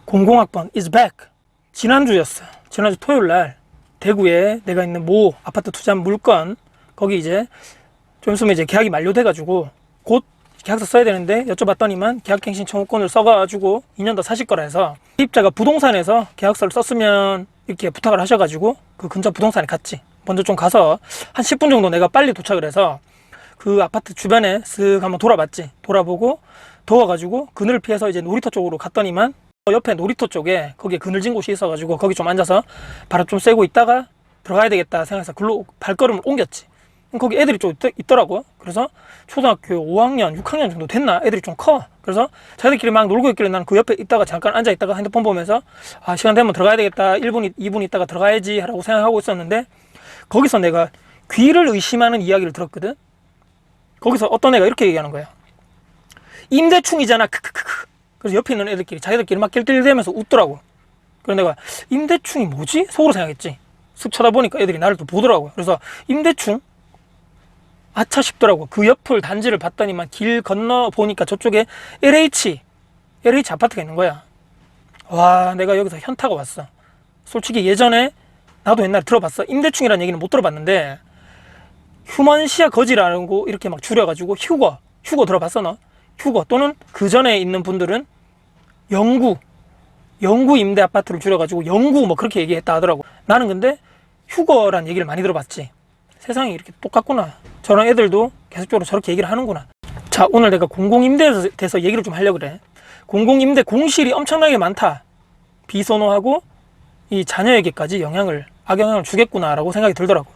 공공학번 is back. 지난주였어. 지난주 토요일날 대구에 내가 있는 모 아파트 투자한 물건 거기 이제 좀 있으면 이제 계약이 만료돼가지고 곧 계약서 써야 되는데 여쭤봤더니만 계약갱신 청구권을 써가지고 2년 더 사실 거라 해서 세입자가 부동산에서 계약서를 썼으면 이렇게 부탁을 하셔가지고 그 근처 부동산에 갔지. 먼저 좀 가서 한 10분 정도 내가 빨리 도착을 해서 그 아파트 주변에 쓱 한번 돌아봤지. 돌아보고 더워가지고 그늘을 피해서 이제 놀이터 쪽으로 갔더니만 옆에 놀이터 쪽에 거기에 그늘진 곳이 있어가지고 거기 좀 앉아서 바람 좀 쐬고 있다가 들어가야 되겠다 생각해서 글로 발걸음을 옮겼지. 거기 애들이 좀 있더라고. 그래서 초등학교 5학년, 6학년 정도 됐나? 애들이 좀 커. 그래서 자기들끼리 막 놀고 있길래 나는 그 옆에 있다가 잠깐 앉아 있다가 핸드폰 보면서 아, 시간 되면 들어가야 되겠다. 1분, 2분 있다가 들어가야지 하라고 생각하고 있었는데 거기서 내가 귀를 의심하는 이야기를 들었거든. 거기서 어떤 애가 이렇게 얘기하는 거야. 임대충이잖아. 크크크크. 그래서 옆에 있는 애들끼리 자기들끼리 막 낄낄대면서 웃더라고. 그래서 내가 임대충이 뭐지? 속으로 생각했지. 쓱 쳐다보니까 애들이 나를 또 보더라고. 그래서 임대충? 아차 싶더라고. 그 옆을 단지를 봤더니만 길 건너 보니까 저쪽에 LH 아파트가 있는 거야. 와, 내가 여기서 현타가 왔어. 솔직히 예전에 나도 옛날에 들어봤어. 임대충이라는 얘기는 못 들어봤는데 휴먼시아 거지라는 거 이렇게 막 줄여가지고 휴거 들어봤어 너? 휴거 또는 그 전에 있는 분들은 영구 임대 아파트를 줄여가지고 영구 뭐 그렇게 얘기했다 하더라고. 나는 근데 휴거란 얘기를 많이 들어봤지. 세상이 이렇게 똑같구나. 저런 애들도 계속적으로 저렇게 얘기를 하는구나. 자, 오늘 내가 공공임대에 대해서 얘기를 좀 하려고 그래. 공공임대 공실이 엄청나게 많다. 비선호하고 이 자녀에게까지 악영향을 주겠구나 라고 생각이 들더라고.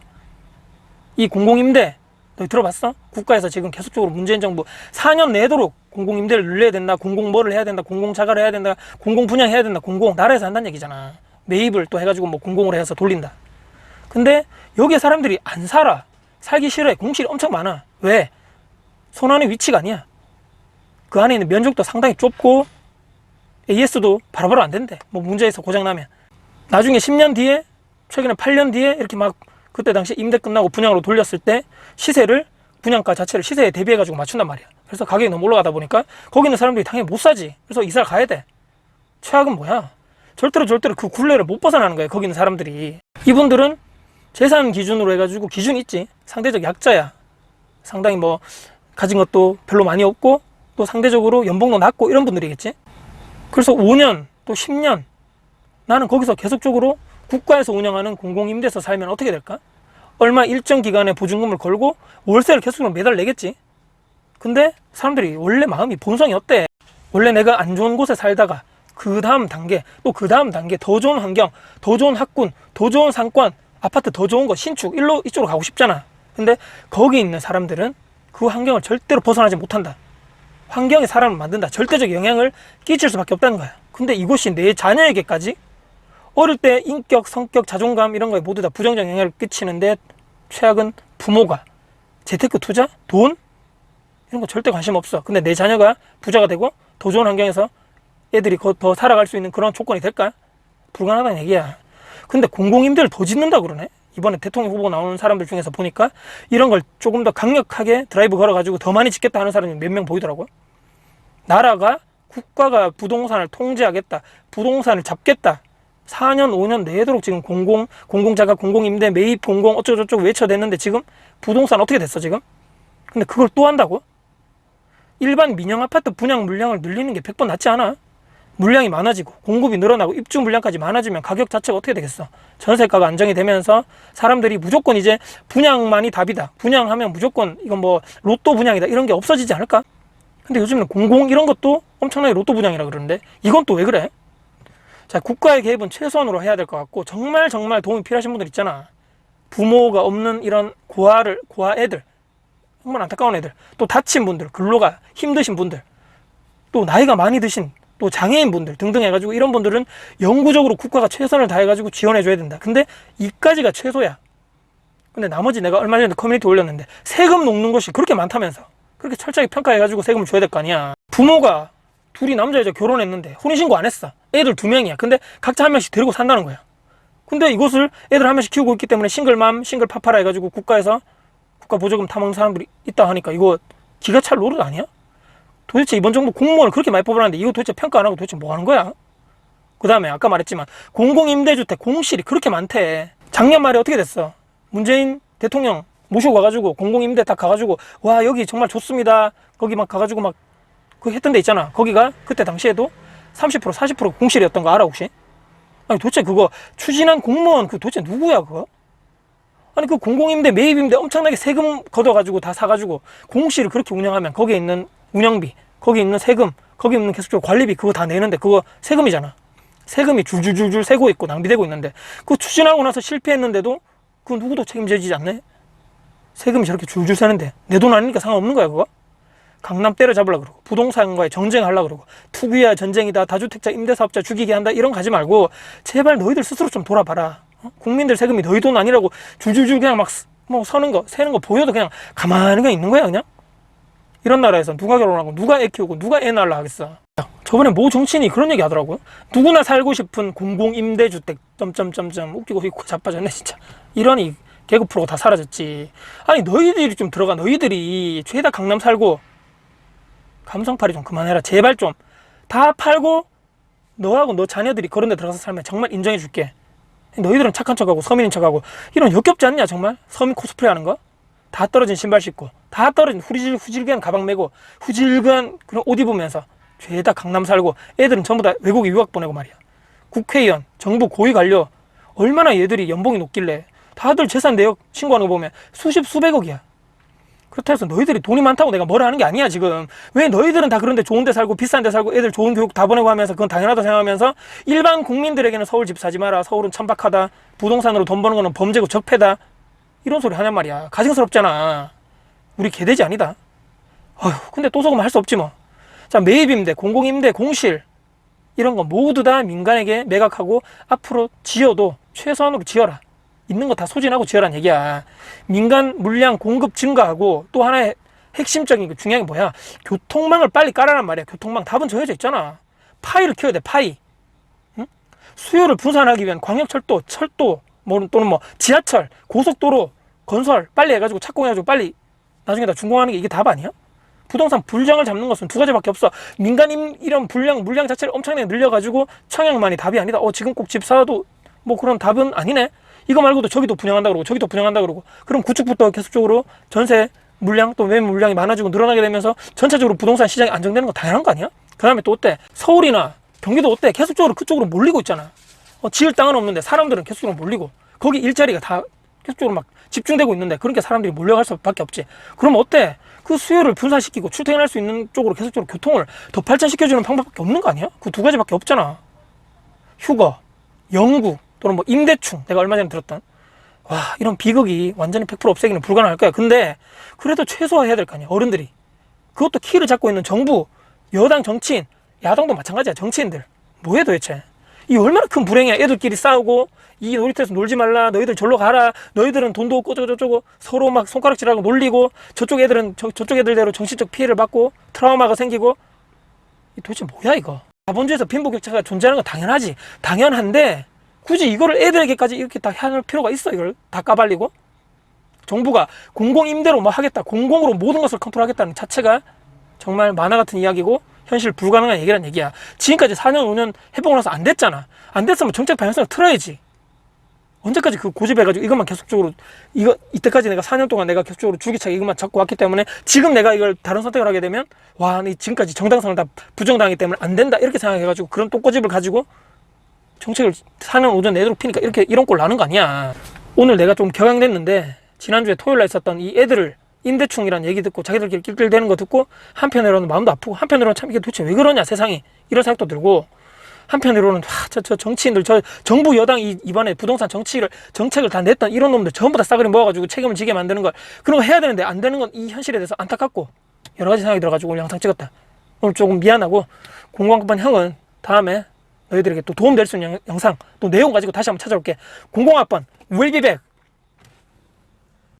이 공공임대 너 들어봤어? 국가에서 지금 계속적으로 문재인 정부 4년 내도록 공공임대를 늘려야 된다. 공공뭐를 해야 된다. 공공자가를 해야 된다. 공공분양해야 된다. 나라에서 한다는 얘기잖아. 매입을 또 해가지고 뭐 공공으로 해서 돌린다. 근데 여기에 사람들이 안 살아. 살기 싫어해. 공실이 엄청 많아. 왜? 손안의 위치가 아니야. 그 안에 있는 면적도 상당히 좁고 AS도 바로바로 안 된대. 뭐 문제에서 고장나면. 나중에 10년 뒤에 최근에 8년 뒤에 이렇게 막 그때 당시 임대 끝나고 분양으로 돌렸을 때 시세를 분양가 자체를 시세에 대비해 가지고 맞춘단 말이야. 그래서 가격이 너무 올라가다 보니까 거기 있는 사람들이 당연히 못 사지. 그래서 이사를 가야 돼. 최악은 뭐야? 절대로 그 굴레를 못 벗어나는 거야. 거기 있는 사람들이. 이분들은 재산 기준으로 해가지고 기준이 있지. 상대적 약자야. 상당히 뭐 가진 것도 별로 많이 없고 또 상대적으로 연봉도 낮고 이런 분들이겠지. 그래서 5년 또 10년 나는 거기서 계속적으로 국가에서 운영하는 공공임대에서 살면 어떻게 될까? 얼마 일정 기간의 보증금을 걸고 월세를 계속 매달 내겠지. 근데 사람들이 원래 마음이 본성이 어때? 원래 내가 안 좋은 곳에 살다가 그 다음 단계 또 그 다음 단계 더 좋은 환경, 더 좋은 학군, 더 좋은 상권, 아파트 더 좋은 거 신축 이쪽으로 가고 싶잖아. 근데 거기 있는 사람들은 그 환경을 절대로 벗어나지 못한다. 환경이 사람을 만든다. 절대적 영향을 끼칠 수밖에 없다는 거야. 근데 이것이 내 자녀에게까지 어릴 때 인격, 성격, 자존감 이런 거에 모두 다 부정적 영향을 끼치는데 최악은 부모가 재테크 투자, 돈 이런 거 절대 관심 없어. 근데 내 자녀가 부자가 되고 더 좋은 환경에서 애들이 더 살아갈 수 있는 그런 조건이 될까? 불가능하다는 얘기야. 근데 공공임대를 더 짓는다 그러네. 이번에 대통령 후보 나오는 사람들 중에서 보니까 이런 걸 조금 더 강력하게 드라이브 걸어가지고 더 많이 짓겠다 하는 사람이 몇 명 보이더라고. 나라가 국가가 부동산을 통제하겠다, 부동산을 잡겠다, 4년 5년 내도록 지금 공공자가 공공임대 매입 공공 어쩌고저쩌고 외쳐댔는데 지금 부동산 어떻게 됐어 지금? 근데 그걸 또 한다고? 일반 민영 아파트 분양 물량을 늘리는 게 100번 낫지 않아? 물량이 많아지고 공급이 늘어나고 입주 물량까지 많아지면 가격 자체가 어떻게 되겠어? 전세가가 안정이 되면서 사람들이 무조건 이제 분양만이 답이다. 분양하면 무조건 이건 뭐 로또 분양이다. 이런 게 없어지지 않을까? 근데 요즘은 공공 이런 것도 엄청나게 로또 분양이라 그러는데 이건 또 왜 그래? 자, 국가의 개입은 최소한으로 해야 될 것 같고 정말 도움이 필요하신 분들 있잖아. 부모가 없는 이런 고아 애들, 정말 안타까운 애들, 또 다친 분들, 근로가 힘드신 분들, 또 나이가 많이 드신 또 장애인분들 등등 해가지고 이런 분들은 영구적으로 국가가 최선을 다해가지고 지원해줘야 된다. 근데 이까지가 최소야. 근데 나머지 내가 얼마 전에 커뮤니티 올렸는데 세금 녹는 것이 그렇게 많다면서 그렇게 철저하게 평가해가지고 세금을 줘야 될 거 아니야. 부모가 둘이 남자 여자 결혼했는데 혼인신고 안 했어. 애들 2명이야. 근데 각자 한 명씩 데리고 산다는 거야. 근데 이것을 애들 한 명씩 키우고 있기 때문에 싱글맘, 싱글파파라 해가지고 국가에서 국가 보조금 타먹는 사람들이 있다 하니까 이거 기가 찰 노릇 아니야? 도대체 이번 정부 공무원을 그렇게 많이 뽑아놨는데 이거 도대체 평가 안 하고 도대체 뭐 하는 거야? 그 다음에 아까 말했지만 공공임대주택 공실이 그렇게 많대. 작년 말에 어떻게 됐어? 문재인 대통령 모시고 가가지고 공공임대 딱 가가지고 와 여기 정말 좋습니다. 거기 막 가가지고 막 그 했던 데 있잖아. 거기가 그때 당시에도 30% 40% 공실이었던 거 알아 혹시? 아니 도대체 그거 추진한 공무원 그 도대체 누구야 그거? 아니 그 공공임대 매입임대 엄청나게 세금 걷어가지고 다 사가지고 공실을 그렇게 운영하면 거기에 있는 운영비, 거기 있는 세금, 거기 있는 계속적으로 관리비 그거 다 내는데 그거 세금이잖아. 세금이 줄줄줄줄 새고 있고 낭비되고 있는데 그거 추진하고 나서 실패했는데도 그 누구도 책임져지지 않네? 세금이 저렇게 줄줄 새는데 내 돈 아니니까 상관없는 거야 그거? 강남 때려잡으려고 그러고 부동산과의 정쟁하려고 그러고 투기야 전쟁이다 다주택자 임대사업자 죽이게 한다 이런 거 하지 말고 제발 너희들 스스로 좀 돌아봐라. 국민들 세금이 너희 돈 아니라고 줄줄줄 그냥 막 뭐 서는 거 새는 거 보여도 그냥 가만히 그냥 있는 거야 그냥. 이런 나라에서 누가 결혼하고 누가 애 키우고 누가 애 낳으려 하겠어. 저번에 모 정치인이 그런 얘기 하더라고요. 누구나 살고 싶은 공공임대주택 점점점점 웃기고 있고 자빠졌네 진짜. 이런 이 개그 프로가 다 사라졌지. 아니 너희들이 좀 들어가. 너희들이 죄다 강남 살고 감성팔이 좀 그만해라 제발 좀. 다 팔고 너하고 너 자녀들이 그런 데 들어가서 살면 정말 인정해 줄게. 너희들은 착한 척하고 서민인 척하고 이런 역겹지 않냐 정말? 서민 코스프레 하는 거? 다 떨어진 신발 신고 다 떨어진 후질후질한 가방 메고 후질근한 그런 옷 입으면서 죄다 강남 살고 애들은 전부 다 외국에 유학 보내고 말이야. 국회의원, 정부 고위 관료 얼마나 얘들이 연봉이 높길래 다들 재산 내역 신고하는 거 보면 수십 수백억이야. 그렇다 해서 너희들이 돈이 많다고 내가 뭐라 하는 게 아니야 지금. 왜 너희들은 다 그런데 좋은 데 살고 비싼 데 살고 애들 좋은 교육 다 보내고 하면서 그건 당연하다 생각하면서 일반 국민들에게는 서울 집 사지 마라, 서울은 천박하다, 부동산으로 돈 버는 거는 범죄고 적폐다 이런 소리 하냔 말이야. 가증스럽잖아. 우리 개돼지 아니다. 어휴, 근데 또 속으면 할 수 없지 뭐. 자, 매입임대, 공공임대, 공실 이런 거 모두 다 민간에게 매각하고 앞으로 지어도 최소한으로 지어라. 있는 거 다 소진하고 지어라는 얘기야. 민간 물량 공급 증가하고 또 하나의 핵심적인 중요한 게 뭐야? 교통망을 빨리 깔아란 말이야. 교통망 답은 정해져 있잖아. 파이를 키워야 돼. 파이. 응? 수요를 분산하기 위한 광역철도, 철도 또는 뭐 지하철, 고속도로 건설 빨리 해가지고 착공해가지고 빨리 나중에 다 준공하는 게 이게 답 아니야? 부동산 불량을 잡는 것은 두 가지밖에 없어. 민간인 이런 물량 자체를 엄청나게 늘려가지고 청약만이 답이 아니다. 지금 꼭 집 사도 뭐 그런 답은 아니네. 이거 말고도 저기도 분양한다 그러고 저기도 분양한다 그러고 그럼 구축부터 계속적으로 전세 물량 또 매매 물량이 많아지고 늘어나게 되면서 전체적으로 부동산 시장이 안정되는 거 당연한 거 아니야? 그 다음에 또 어때? 서울이나 경기도 어때? 계속적으로 그쪽으로 몰리고 있잖아. 지을 땅은 없는데 사람들은 계속적으로 몰리고 거기 일자리가 다 계속적으로 막 집중되고 있는데 그러니까 사람들이 몰려갈 수밖에 없지. 그럼 어때? 그 수요를 분산시키고 출퇴근할 수 있는 쪽으로 계속적으로 교통을 더 발전시켜주는 방법밖에 없는 거 아니야? 그 두 가지밖에 없잖아. 휴거, 영구 또는 뭐 임대충 내가 얼마 전에 들었던 와 이런 비극이 완전히 100% 없애기는 불가능할 거야. 근데 그래도 최소화해야 될 거 아니야. 어른들이 그것도 키를 잡고 있는 정부, 여당 정치인, 야당도 마찬가지야. 정치인들 뭐해 도대체? 이 얼마나 큰 불행이야. 애들끼리 싸우고 이 놀이터에서 놀지 말라, 너희들 절로 가라, 너희들은 돈도 없고 저쩌고 서로 막 손가락질하고 놀리고 저쪽 애들은 저쪽 애들대로 정신적 피해를 받고 트라우마가 생기고 도대체 뭐야 이거. 자본주의에서 빈부격차가 존재하는 건 당연하지. 당연한데 굳이 이거를 애들에게까지 이렇게 다 해야 할 필요가 있어? 이걸 다 까발리고 정부가 공공임대로 뭐 하겠다, 공공으로 모든 것을 컨트롤하겠다는 자체가 정말 만화 같은 이야기고 현실 불가능한 얘기란 얘기야. 지금까지 4년 5년 해보고 나서 안 됐잖아. 안 됐으면 정책 방향성을 틀어야지. 언제까지 그 고집해가지고 이것만 계속적으로 이때까지 내가 4년 동안 내가 계속적으로 줄기차게 이것만 잡고 왔기 때문에 지금 내가 이걸 다른 선택을 하게 되면 와 지금까지 정당성을 다 부정당하기 때문에 안 된다 이렇게 생각해가지고 그런 또 꼬집을 가지고 정책을 4년 5년 내도록 피니까 이런 꼴 나는 거 아니야. 오늘 내가 좀 격양됐는데 지난주에 토요일날 있었던 이 애들을 임대충이라는 얘기 듣고 자기들끼리 낄낄대는 거 듣고 한편으로는 마음도 아프고 한편으로는 참 이게 도대체 왜 그러냐 세상이 이런 생각도 들고 한편으로는 저 정치인들 저 정부 여당이 이번에 부동산 정책을 다 냈던 이런 놈들 전부 다 싸그리 모아가지고 책임을 지게 만드는 걸 그런 거 해야 되는데 안 되는 건 이 현실에 대해서 안타깝고 여러 가지 생각이 들어가지고 오늘 영상 찍었다. 오늘 조금 미안하고 공공학번 형은 다음에 너희들에게 또 도움 될 수 있는 영상 또 내용 가지고 다시 한번 찾아올게. 공공학번 we'll be back.